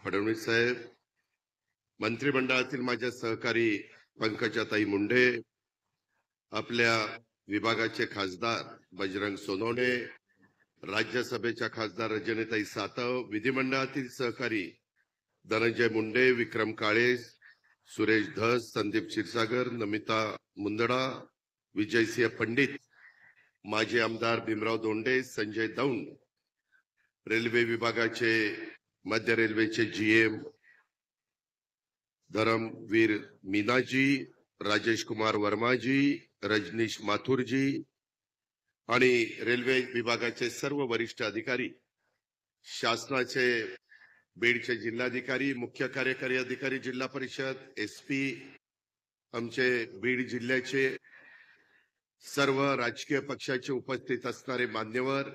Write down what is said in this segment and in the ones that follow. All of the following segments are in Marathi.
फडणवीस साहेब, मंत्रिमंडळातील माझ्या सहकारी पंकजाताई मुंडे, आपल्या विभागाचे खासदार बजरंग सोनवणे, राज्यसभेच्या खासदार रजनीताई सातव, विधिमंडळातील सहकारी धनंजय मुंडे, विक्रम काळे, सुरेश धस, संदीप क्षीरसागर, नमिता मुंदडा, विजयसिंह पंडित, माजी आमदार भीमराव धोंडे, संजय दौंड, रेल्वे विभागाचे मध्य रेल्वेचे जीएम धर्मवीर मीनाजी, राजेश कुमार वर्माजी, रजनीश माथुरजी आणि रेल्वे विभागाचे सर्व वरिष्ठ अधिकारी, शासनाचे बीडचे जिल्हाधिकारी, मुख्य कार्यकारी अधिकारी जिल्हा परिषद, एसपी, आमचे बीड जिल्ह्याचे सर्व राजकीय पक्षाचे उपस्थित असणारे मान्यवर,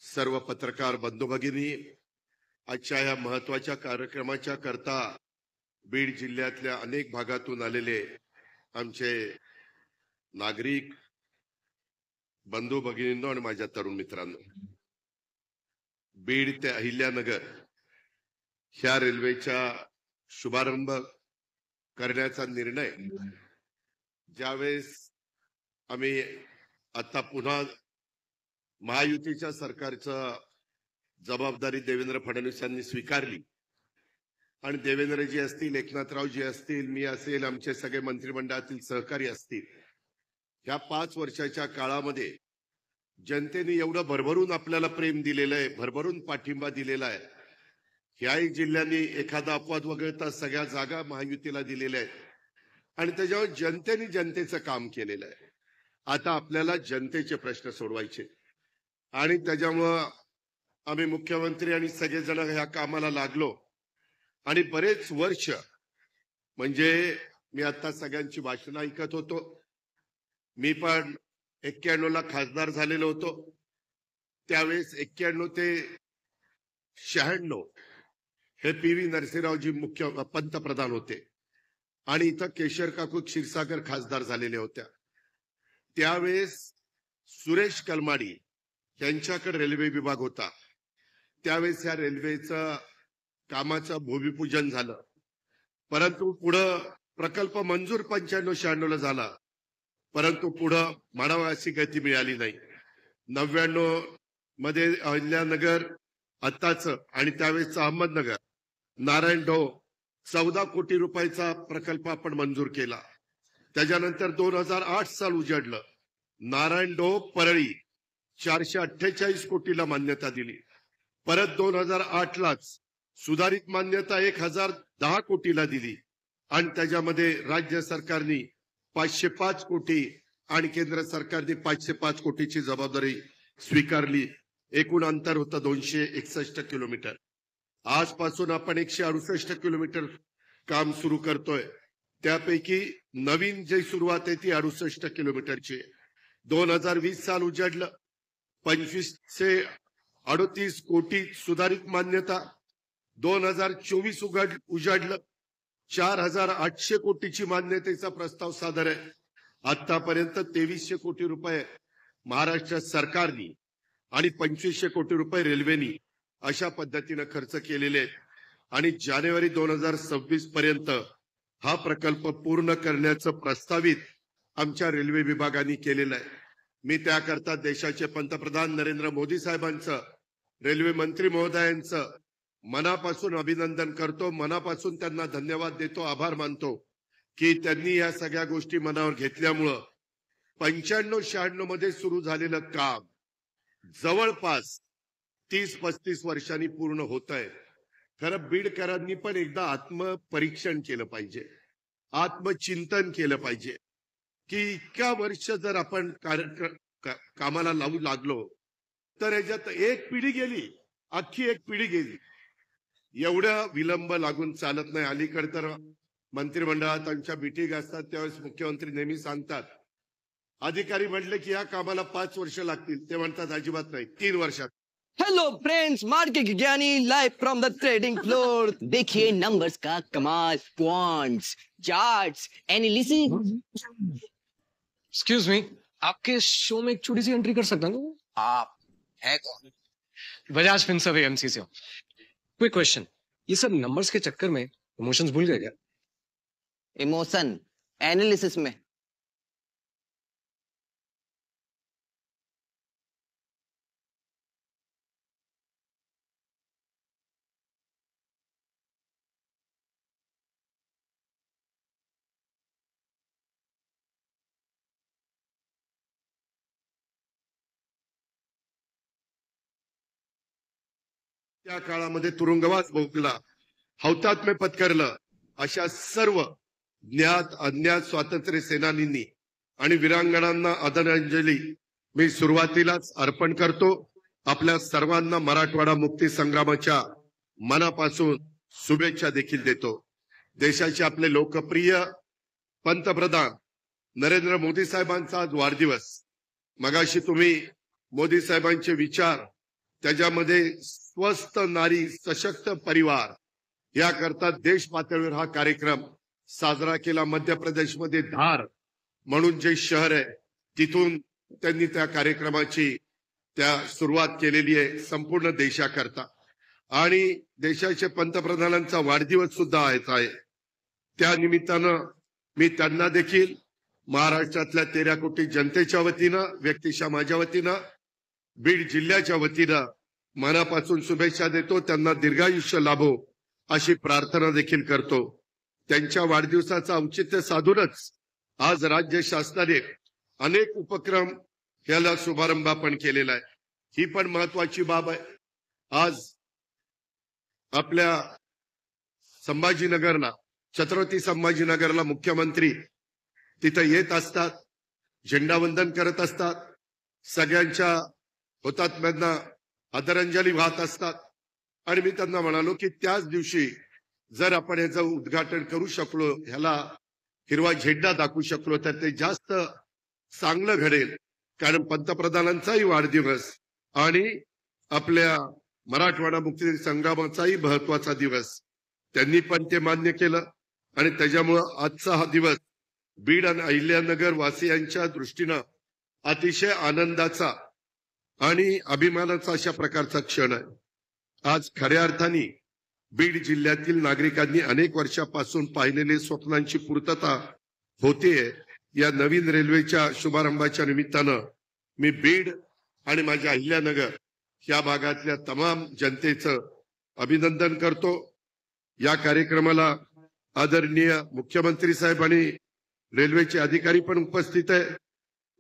सर्व पत्रकार बंधू भगिनी, आजच्या या महत्वाच्या कार्यक्रमाच्या करता बीड जिल्ह्यातल्या अनेक भागातून आलेले आमचे नागरिक बंधू भगिनींनो आणि माझ्या तरुण मित्रांनो, बीड ते अहिल्यानगर ह्या रेल्वेचा शुभारंभ करण्याचा निर्णय ज्यावेळेस आम्ही आता पुन्हा महायुतीच्या सरकारचा जबाबदारी देवेंद्र फडणवीस यांनी स्वीकारली आणि देवेंद्रजी असतील, एकनाथरावजी असतील, मी असेल, आमचे सगळे मंत्रिमंडळातील सहकारी असतील, ह्या 5 वर्षाच्या काळामध्ये जनतेने एवढं भरभरून आपल्याला प्रेम दिलेलं आहे, भरभरून पाठिंबा दिलेला आहे. ह्याही जिल्ह्यांनी एखादा अपवाद वगळता सगळ्या जागा महायुतीला दिलेल्या आहेत आणि त्याच्यावर जनतेने जनतेचं काम केलेलं आहे. आता आपल्याला जनतेचे प्रश्न सोडवायचे आणि त्याच्यामुळं आम्ही मुख्यमंत्री आणि सगळेजण ह्या कामाला लागलो आणि बरेच वर्ष म्हणजे मी आता सगळ्यांची भाषणं ऐकत होतो. मी पण 91ला खासदार झालेलो होतो. त्यावेळेस 91 ते 96 हे पी.व्ही. नरसिंहरावजी मुख्य पंतप्रधान होते आणि इथं केशर काकू क्षीरसागर खासदार झालेले होत्या. त्यावेळेस सुरेश कलमाडी यांच्याकडे रेल्वे विभाग होता. त्यावेळेस या रेल्वेचं कामाचं भूमिपूजन झालं, परंतु पुढं प्रकल्प मंजूर 95-96 झाला, परंतु पुढं म्हणावं अशी गती मिळाली नाही. 99 मध्ये अहिल्यानगर आत्ताच आणि त्यावेळेस अहमदनगर नारायण ढो 14 कोटी रुपयाचा प्रकल्प आपण मंजूर केला. त्याच्यानंतर 2008 साल उजाडलं. नारायण ढो परळी 448 कोटीला मान्यता दिली. परत 2008 लाच सुधारित मान्यता 1010 कोटीला दिली आणि त्याच्यामध्ये राज्य सरकारने 505 कोटी आणि केंद्र सरकारने 505 कोटीची जबाबदारी स्वीकारली. एकूण अंतर होतं 261 किलोमीटर. आजपासून आपण 168 किलोमीटर काम सुरू करतोय. त्यापैकी नवीन जी सुरुवात आहे ती 68 किलोमीटरची. 2020 साल उजाडलं, 2538 कोटी सुधारित मान्यता. 2024 उजाडलं, 4800 कोटीची मान्यतेचा प्रस्ताव सादर आहे. आतापर्यंत 2300 कोटी रुपये महाराष्ट्र सरकारनी आणि 2500 कोटी रुपये रेल्वेनी अशा पद्धतीने खर्च केलेले आहेत आणि जानेवारी 2026 पर्यंत हा प्रकल्प पूर्ण करण्याचं प्रस्तावित आमच्या रेल्वे विभागाने केलेलं आहे. मी त्याकरता देशाचे पंतप्रधान नरेंद्र मोदी साहेबांचं, रेल्वे मंत्री महोदयांचं मनापासून अभिनंदन करतो, मनापासून त्यांना धन्यवाद देतो, आभार मानतो की त्यांनी या सगळ्या गोष्टी मनावर घेतल्यामुळं 95-96 मध्ये सुरू झालेलं काम जवळपास 30-35 वर्षांनी पूर्ण होत आहे. खरं बीडकरांनी पण एकदा आत्मपरीक्षण केलं पाहिजे, आत्मचिंतन केलं पाहिजे की इतक्या वर्ष जर आपण कामाला लावू लागलो तर याच्यात एक पिढी गेली, अख्खी एक पिढी गेली. एवढा विलंब लागून चालत नाही. अलीकडे तर मंत्रिमंडळात आमच्या मीटिंग असतात त्यावेळेस मुख्यमंत्री नेहमी सांगतात, अधिकारी म्हटले की या कामाला 5 वर्ष लागतील, ते म्हणतात अजिबात नाही, 3 वर्षात. हेलो फ्रेंड्स, मार्केट के ज्ञानी live from the trading floor. देखिए नंबर्स का कमाल, points, charts, analysis. Excuse me, आपके शो में एक छोटी सी एंट्री कर सकता हूँ? आप है कौन? बजाज फिनसर्व एएमसी से हूँ. क्विक क्वेश्चन, ये सब नंबर्स के चक्कर में इमोशंस भूल गए क्या? इमोशन एनालिसिस में। त्या काळामध्ये तुरुंगवास भोगला, हौतात्म्य पत्करलं अशा सर्व ज्ञात अज्ञात स्वातंत्र्य सेनानींनी आणि वीरांगणांना आदरांजली मी सुरुवातीलाच अर्पण करतो. आपल्या सर्वांना मराठवाडा मुक्ती संग्रामाच्या मनापासून शुभेच्छा देखील देतो. देशाचे आपले लोकप्रिय पंतप्रधान नरेंद्र मोदी साहेबांचा आज वाढदिवस. मगाशी तुम्ही मोदी साहेबांचे विचार, त्याच्यामध्ये स्वस्थ नारी सशक्त परिवार याकरता देश पातळीवर हा कार्यक्रम साजरा केला. मध्य प्रदेशमध्ये धार म्हणून जे शहर आहे तिथून त्यांनी त्या कार्यक्रमाची सुरुवात केलेली आहे संपूर्ण देशाकरता. आणि देशाचे पंतप्रधानांचा वाढदिवस सुद्धा आहे. त्या निमित्तानं मी त्यांना देखील महाराष्ट्रातल्या 13 कोटी जनतेच्या वतीनं, व्यक्तिशः माझ्या वतीनं, बीड जिल्ह्याच्या वतीनं मनापासून शुभेच्छा देतो. त्यांना दीर्घायुष्य लाभो अशी प्रार्थना देखील करतो. त्यांच्या वाढदिवसाचं औचित्य साधूनच आज राज्य शासनाने अनेक उपक्रम याला शुभारंभ आपण केलेला आहे. ही पण महत्वाची बाब आहे. आज आपल्या संभाजीनगरला, छत्रपती संभाजीनगरला मुख्यमंत्री तिथं येत असतात, झेंडावंदन करत असतात, सगळ्यांच्या हुतात्म्यांना आदरांजली वाहत असतात. आणि मी त्यांना म्हणालो की त्याच दिवशी जर आपण याचं उद्घाटन करू शकलो, ह्याला हिरवा झेंडा दाखवू शकलो तर ते जास्त चांगलं घडेल. कारण पंतप्रधानांचाही वाढदिवस आणि आपल्या मराठवाडा मुक्ती संग्रामाचाही महत्वाचा दिवस, त्यांनी पण ते मान्य केलं. आणि त्याच्यामुळं आजचा हा दिवस बीड आणि अहिल्यानगर वासियांच्या दृष्टीनं अतिशय आनंदाचा आणि अभिमानाचा अशा प्रकारचा क्षण आहे. आज खऱ्या अर्थाने बीड जिल्ह्यातील नागरिकांनी अनेक वर्षापासून पाहिलेले स्वप्नांची पूर्तता होते. या नवीन रेल्वेच्या शुभारंभाच्या निमित्तानं मी बीड आणि माझ्या अहिल्यानगर या भागातल्या तमाम जनतेचं अभिनंदन करतो. या कार्यक्रमाला आदरणीय मुख्यमंत्री साहेब आणि रेल्वेचे अधिकारी पण उपस्थित आहे.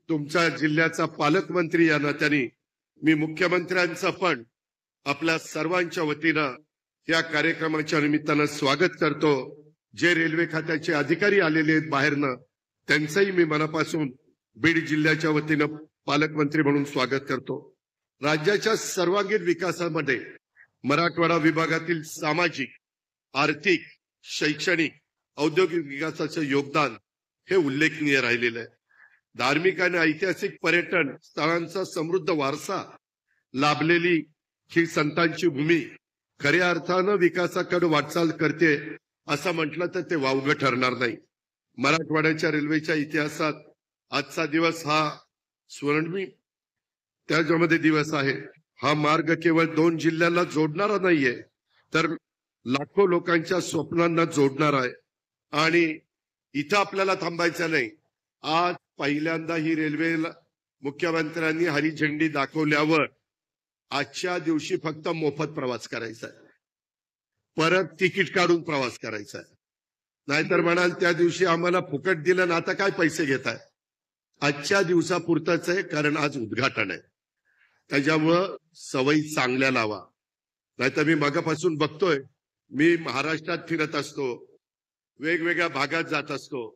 तुमच्या जिल्ह्याचा पालकमंत्री या नात्याने मी मुख्यमंत्र्यांचं पण आपल्या सर्वांच्या वतीनं या कार्यक्रमाच्या निमित्तानं स्वागत करतो. जे रेल्वे खात्याचे अधिकारी आलेले आहेत बाहेरनं, त्यांचंही मी मनापासून बीड जिल्ह्याच्या वतीनं पालकमंत्री म्हणून स्वागत करतो. राज्याच्या सर्वांगीण विकासामध्ये मराठवाडा विभागातील सामाजिक, आर्थिक, शैक्षणिक, औद्योगिक विकासाचं योगदान हे उल्लेखनीय राहिलेलं आहे. धार्मिक आणि ऐतिहासिक पर्यटन स्थळांचा समृद्ध वारसा लाभलेली ही संतांची भूमी खऱ्या अर्थानं विकासाकडे वाटचाल करते असं म्हटलं तर ते वावगं ठरणार नाही. मराठवाड्याच्या रेल्वेच्या इतिहासात आजचा दिवस हा स्वर्णिम त्याच्यामध्ये दिवस आहे. हा मार्ग केवळ 2 जिल्ह्याला जोडणारा नाहीये, तर लाखो लोकांच्या स्वप्नांना जोडणारा आहे. आणि इथं आपल्याला थांबायचं नाही. आज पहिल्यांदा ही रेल्वे मुख्यमंत्र्यांनी हरी झेंडी दाखवल्यावर आजच्या दिवशी फक्त मोफत प्रवास करायचा आहे, परत तिकीट काढून प्रवास करायचा आहे. नाहीतर म्हणाल त्या दिवशी आम्हाला फुकट दिलं ना, आता काय पैसे घेताय. आजच्या दिवसापुरतच आहे, कारण आज उद्घाटन आहे. त्याच्यामुळं सवयी चांगल्या लावा. नाहीतर मी मागापासून बघतोय, मी महाराष्ट्रात फिरत असतो, वेगवेगळ्या भागात जात असतो,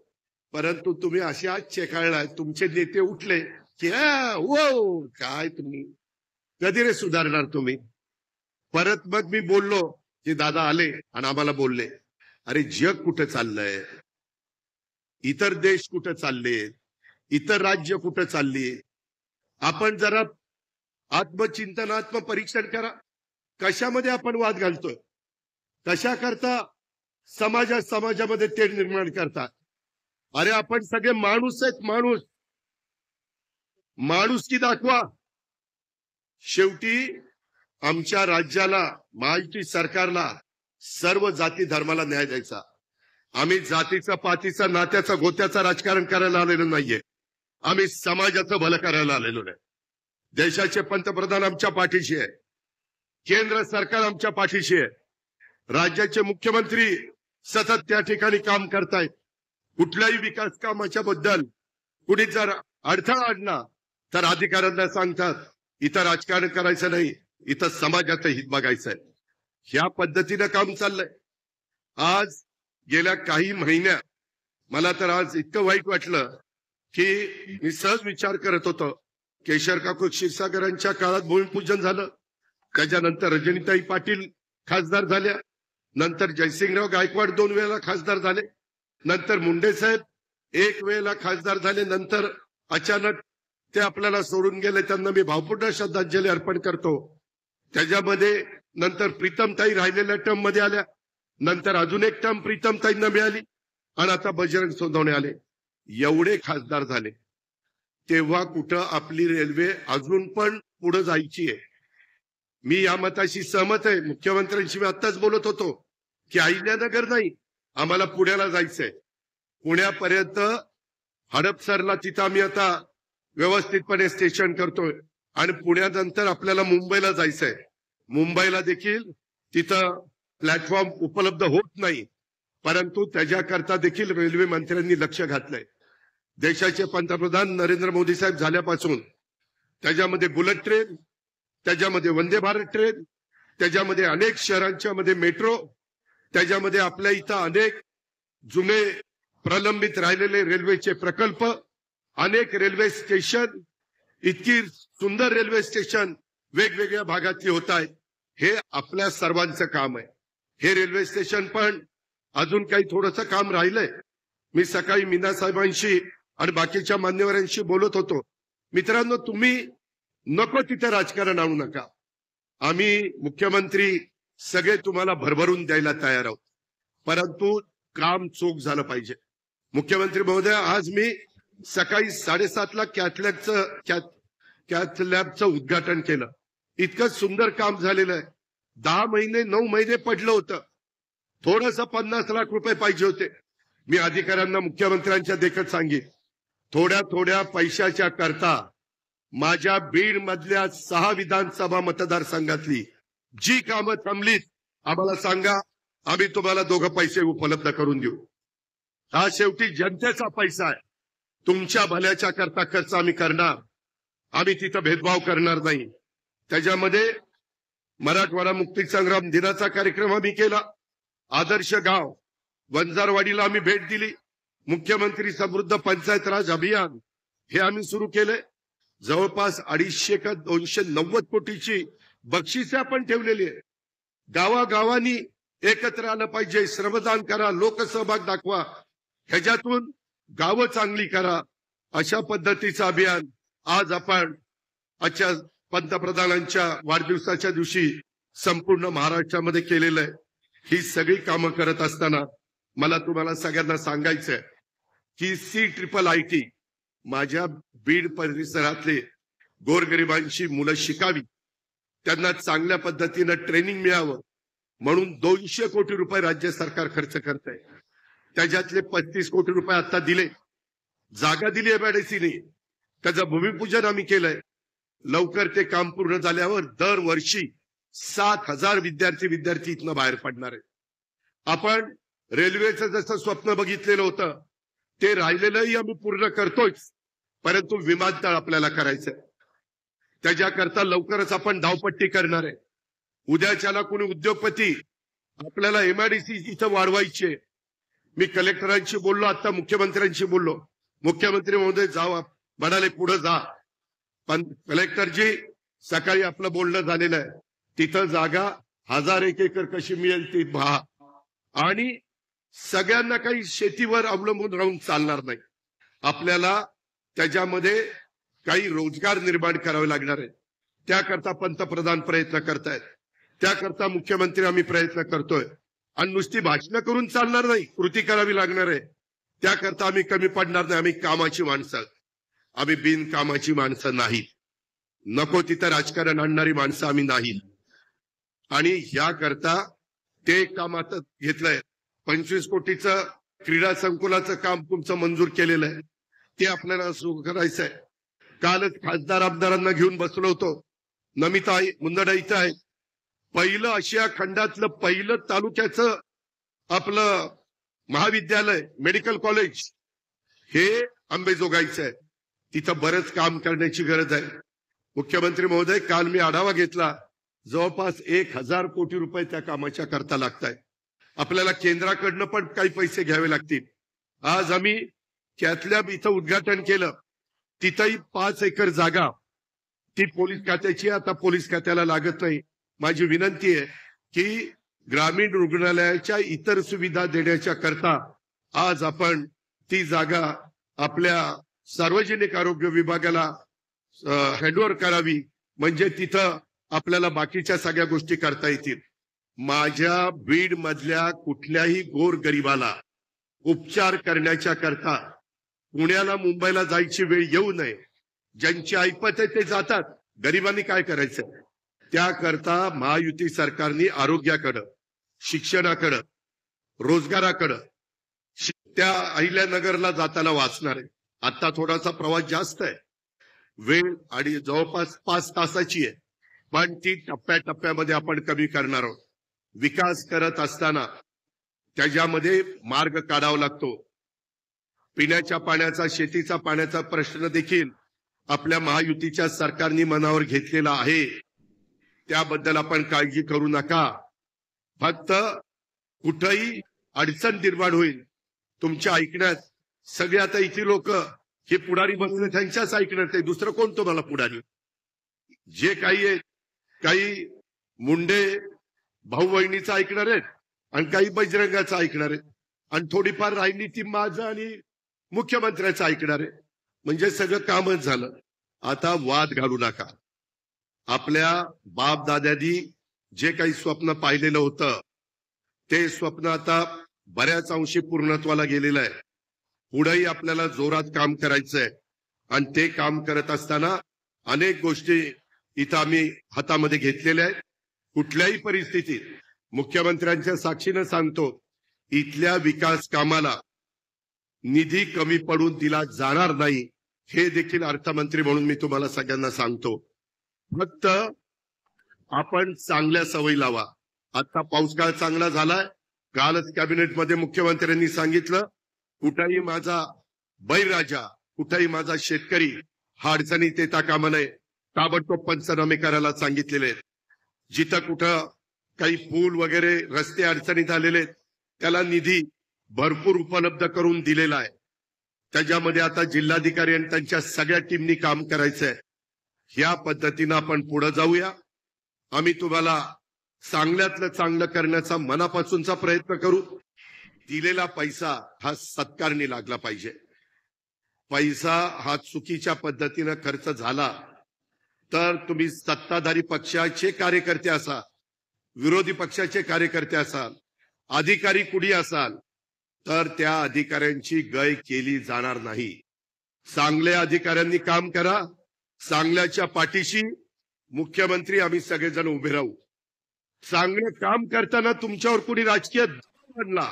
परंतु तुम्ही असे आज चेकाळलाय, तुमचे नेते उठले की वो काय तुम्ही कधी रे सुधारणार तुम्ही. परत मग मी बोललो की दादा आले आणि आम्हाला बोलले, अरे जग कुठं चाललंय, इतर देश कुठं चालले, इतर राज्य कुठं चालली. आपण जरा आत्मचिंतन, आत्मपरीक्षण करा. कशामध्ये आपण वाद घालतोय, कशा करता समाजामध्ये तेढ निर्माण करतात. अरे आपण सगळे माणूस आहेत, माणुसकी दाखवा. शेवटी आमच्या राज्याला, महायुती सरकारला सर्व जाती धर्माला न्याय द्यायचा. आम्ही जातीचा पातीचा नात्याचा गोत्याचा राजकारण करायला आलेलो नाहीये. आम्ही समाजाचं भलं करायला आलेलो नाही. देशाचे पंतप्रधान आमच्या पाठीशी आहे. केंद्र सरकार आमच्या पाठीशी आहे. राज्याचे मुख्यमंत्री सतत त्या ठिकाणी काम करतायत. कुठल्याही विकास कामाच्या बद्दल कुणी जर अडथळा आणला तर अधिकाऱ्यांना सांगतात इथं राजकारण करायचं नाही, इथं समाजाचं हित बघायचंय. ह्या पद्धतीनं काम चाललंय. आज गेल्या काही महिन्यात मला तर आज इतकं वाईट वाटलं की मी सहज विचार करत होतो. केशर काकू क्षीरसागरांच्या काळात भूमिपूजन झालं, त्याच्यानंतर रजनीताई पाटील खासदार झाल्या, नंतर जयसिंगराव गायकवाड 2 वेळेला खासदार झाले, नंतर मुंडे साहेब 1 वेळेला खासदार झाले, नंतर अचानक ते आपल्याला सोडून गेले. त्यांना मी भावपूर्ण श्रद्धांजली अर्पण करतो. त्याच्यामध्ये नंतर प्रीतमताई राहिलेल्या टर्म मध्ये आल्या, नंतर अजून एक टर्म प्रीतमताईंना मिळाली आणि आता बजरंग सोनवणे आले. एवढे खासदार झाले तेव्हा कुठं आपली रेल्वे अजून पण पुढे जायची आहे. मी या मताशी सहमत आहे. मुख्यमंत्र्यांशी मी आत्ताच बोलत होतो की अहिल्यानगर नाही, आम्हाला पुण्याला जायचंय. पुण्यापर्यंत हडपसरला तिथं आम्ही आता व्यवस्थितपणे स्टेशन करतोय आणि पुण्यानंतर आपल्याला मुंबईला जायचंय. मुंबईला देखील तिथं प्लॅटफॉर्म उपलब्ध होत नाही, परंतु त्याच्याकरता देखील रेल्वे मंत्र्यांनी लक्ष घातलंय. देशाचे पंतप्रधान नरेंद्र मोदी साहेब झाल्यापासून त्याच्यामध्ये बुलेट ट्रेन, त्याच्यामध्ये वंदे भारत ट्रेन, त्याच्यामध्ये अनेक शहरांच्या मध्ये मेट्रो, त्याच्यामध्ये आपल्या इथं अनेक जुने प्रलंबित राहिलेले रेल्वेचे प्रकल्प, अनेक रेल्वे स्टेशन, इतकी सुंदर रेल्वे स्टेशन वेगवेगळ्या भागातली होत आहेत. हे आपल्या सर्वांचं काम आहे. हे रेल्वे स्टेशन पण अजून काही थोडंसं काम राहिलंय. मी सकाळी मीना साहेबांशी आणि बाकीच्या मान्यवरांशी बोलत होतो. मित्रांनो, तुम्ही नको तिथे राजकारण आणू नका. आम्ही मुख्यमंत्री सगळे तुम्हाला भरभरून द्यायला तयार आहोत, परंतु काम चोख झालं पाहिजे. मुख्यमंत्री महोदय, आज मी सकाळी 7:30ला कॅथ लॅबचं उद्घाटन केलं. इतकं सुंदर काम झालेलं आहे. 10 महिने 9 महिने पडलं होतं. थोडंसं 50 लाख रुपये पाहिजे होते. मी अधिकाऱ्यांना मुख्यमंत्र्यांच्या देखत सांगितलं, थोड्या पैशाच्या करता माझ्या बीड मधल्या 6 विधानसभा मतदारसंघातली जी कामं थांबलीत आम्हाला सांगा, आम्ही तुम्हाला दोघं पैसे उपलब्ध करून देऊ. हा शेवटी जनतेचा पैसा आहे. तुमच्या भल्याच्या करता खर्च आम्ही करणार. आम्ही तिथं भेदभाव करणार नाही. त्याच्यामध्ये मराठवाडा मुक्ती संग्राम दिनाचा कार्यक्रम आम्ही केला. आदर्श गाव वंजारवाडीला आम्ही भेट दिली. मुख्यमंत्री समृद्ध पंचायत राज अभियान हे आम्ही सुरू केले. जवळपास 250 का 290 कोटीची बक्षिसे आपण ठेवलेली आहे. गावागावांनी एकत्र आलं पाहिजे. श्रमदान करा, लोकसहभाग दाखवा, ह्याच्यातून गावं चांगली करा. अशा पद्धतीचं अभियान आज आपण आजच्या पंतप्रधानांच्या वाढदिवसाच्या दिवशी संपूर्ण महाराष्ट्रामध्ये केलेलं आहे. ही सगळी कामं करत असताना मला तुम्हाला सगळ्यांना सांगायचंय की CIIT माझ्या बीड परिसरातले गोरगरिबांची मुलं शिकावी, त्यांना चांगल्या पद्धतीनं ट्रेनिंग मिळावं म्हणून 200 कोटी रुपये राज्य सरकार खर्च करत आहे. त्याच्यातले 35 कोटी रुपये आता दिले. जागा दिली MIDCने, त्याचं भूमिपूजन आम्ही केलंय. लवकर ते काम पूर्ण झाल्यावर दरवर्षी 7,000 विद्यार्थी इथनं बाहेर पडणार आहेत. आपण रेल्वेचं जसं स्वप्न बघितलेलं होतं ते राहिलेलंही आम्ही पूर्ण करतोय, परंतु विमानतळ आपल्याला करायचंय. त्याच्याकरता लवकरच आपण धावपट्टी करणार आहे. उद्याच्याला कोणी उद्योगपती आपल्याला MIDC इथं वाढवायची आहे. मी कलेक्टरांशी बोललो, आता मुख्यमंत्र्यांशी बोललो. मुख्यमंत्री महोदय जाऊ म्हणाले पुढे जा, पण कलेक्टरजी सकाळी आपलं बोलणं झालेलं आहे. तिथं जागा 1001 एकर कशी मिळेल ती पहा. आणि सगळ्यांना काही शेतीवर अवलंबून राहून चालणार नाही. आपल्याला त्याच्यामध्ये काही रोजगार निर्माण करावे लागणार आहे. त्याकरता पंतप्रधान प्रयत्न करतायत, त्याकरता मुख्यमंत्री आम्ही प्रयत्न करतोय. आणि नुसती भाषणं करून चालणार नाही, कृती करावी लागणार आहे. त्याकरता आम्ही कमी पडणार नाही. आम्ही कामाची माणसं, आम्ही बिनकामाची माणसं नाही. नको तिथं राजकारण आणणारी माणसं आम्ही नाही. आणि याकरता ते काम आता घेतलंय. 25 कोटीचं क्रीडा संकुलाचं काम तुमचं मंजूर केलेलं आहे, ते आपल्याला सुरू करायचं आहे. कालच खासदार आमदारांना घेऊन बसलो होतो. नमिता मुंदडा इथं आहे. पहिलं आशिया खंडातलं पहिलं तालुक्याचं आपलं महाविद्यालय मेडिकल कॉलेज हे अंबेजोगाईचं आहे. तिथं बरंच काम करण्याची गरज आहे. मुख्यमंत्री महोदय, काल मी आढावा घेतला. जवळपास 1000 कोटी रुपये त्या कामाच्या करता लागताय. आपल्याला केंद्राकडनं पण काही पैसे घ्यावे लागतील. आज आम्ही त्यातल्या इथं उद्घाटन केलं. तिथंही 5 एकर जागा ती पोलीस खात्याची, आता पोलीस खात्याला लागत नाही. माझी विनंती आहे की ग्रामीण रुग्णालयाच्या इतर सुविधा देण्याच्या करता आज आपण ती जागा आपल्या सार्वजनिक आरोग्य विभागाला हँडओव्हर करावी, म्हणजे तिथं आपल्याला बाकीच्या सगळ्या गोष्टी करता येतील. माझ्या बीड मधल्या कुठल्याही गोरगरिबाला उपचार करण्याच्या करता पुण्याला मुंबईला जायची वेळ येऊ नये. ज्यांची ऐपत आहे ते जातात, गरिबांनी काय करायचं? त्याकरता महायुती सरकारने आरोग्याकडं, शिक्षणाकडं, रोजगाराकडं, त्या अहिल्यानगरला जाताना वाचणार आहे. आता थोडासा प्रवास जास्त आहे, वेळ आणि जवळपास 5 तासाची आहे, पण ती टप्प्याटप्प्यामध्ये आपण कमी करणार आहोत. विकास करत असताना त्याच्यामध्ये मार्ग काढावा लागतो. पिण्याच्या पाण्याचा, शेतीचा पाण्याचा प्रश्न देखील आपल्या महायुतीच्या सरकारने मनावर घेतलेला आहे. त्याबद्दल आपण काळजी करू नका. फक्त कुठेही अडचण निर्माण होईल तुमच्या ऐकण्यात. सगळे आता इथे लोक हे पुढारी बसले त्यांच्याच ऐकण्यात आहे. दुसरं कोण तुम्हाला पुढारी? जे काही आहेत, काही मुंडे भाऊ बहिणीचं ऐकणार आहेत आणि काही बजरंगाचं ऐकणार आहेत आणि थोडीफार राहिली ती माझं आणि मुख्यमंत्र्याचं ऐकणार आहे. म्हणजे सगळं कामच झालं. आता वाद घालू नका. आपल्या बाप दाद्यांनी जे काही स्वप्न पाहिलेलं होतं ते स्वप्न आता बऱ्याच अंशी पूर्णत्वाला गेलेलं आहे. पुढेही आपल्याला जोरात काम करायचंय आणि ते काम करत असताना अनेक गोष्टी इथं आम्ही हातामध्ये घेतलेल्या आहेत. कुठल्याही परिस्थितीत मुख्यमंत्र्यांच्या साक्षीनं सांगतो, इथल्या विकास कामाला निधी कमी पडून दिला जाणार नाही. हे देखील अर्थमंत्री म्हणून मी तुम्हाला सगळ्यांना सांगतो. फक्त आपण चांगल्या सवयी लावा. आता पाऊस काळ चांगला झालाय. कालच कॅबिनेटमध्ये मुख्यमंत्र्यांनी सांगितलं, कुठेही माझा बैराजा, कुठेही माझा शेतकरी हा अडचणीत येता कामा नये. ताबडतोब पंचनामे करायला सांगितलेले आहेत. जिथं कुठं काही पूल वगैरे रस्ते अडचणीत आलेले आहेत त्याला निधी भरपूर उपलब्ध करून दिलेला आहे. त्याच्यामध्ये आता जिल्हाधिकारी आणि त्यांच्या सगळ्या टीमनी काम करायचंय. ह्या पद्धतीनं आपण पुढे जाऊया. आम्ही तुम्हाला चांगल्यातलं चांगलं करण्याचा मनापासूनचा प्रयत्न करू. दिलेला पैसा हा सत्कारणी लागला पाहिजे. पैसा हा चुकीच्या पद्धतीनं खर्च झाला तर तुम्ही सत्ताधारी पक्षाचे कार्यकर्ते असाल, विरोधी पक्षाचे कार्यकर्ते असाल, अधिकारी कुणी असाल, तर त्या अधिकाऱ्यांची गय केली जाणार नाही. चांगल्या अधिकाऱ्यांनी काम करा. चांगल्याच्या पाठीशी मुख्यमंत्री आम्ही सगळेजण उभे राहू. चांगलं काम करताना तुमच्यावर कुणी राजकीय आणला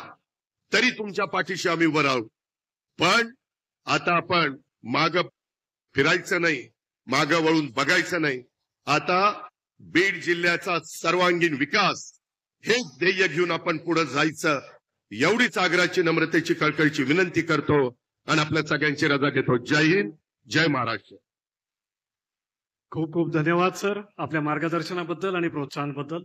तरी तुमच्या पाठीशी आम्ही उभं राहू. पण आता आपण माग फिरायचं नाही, माग वळून बघायचं नाही. आता बीड जिल्ह्याचा सर्वांगीण विकास हे ध्येय घेऊन आपण पुढे जायचं. एवढीच आग्रहाची, नम्रतेची, कळकळीची विनंती करतो आणि आपल्या सगळ्यांची रजा घेतो. जय हिंद, जय महाराष्ट्र. खूप खूप धन्यवाद सर, आपल्या मार्गदर्शनाबद्दल आणि प्रोत्साहनाबद्दल.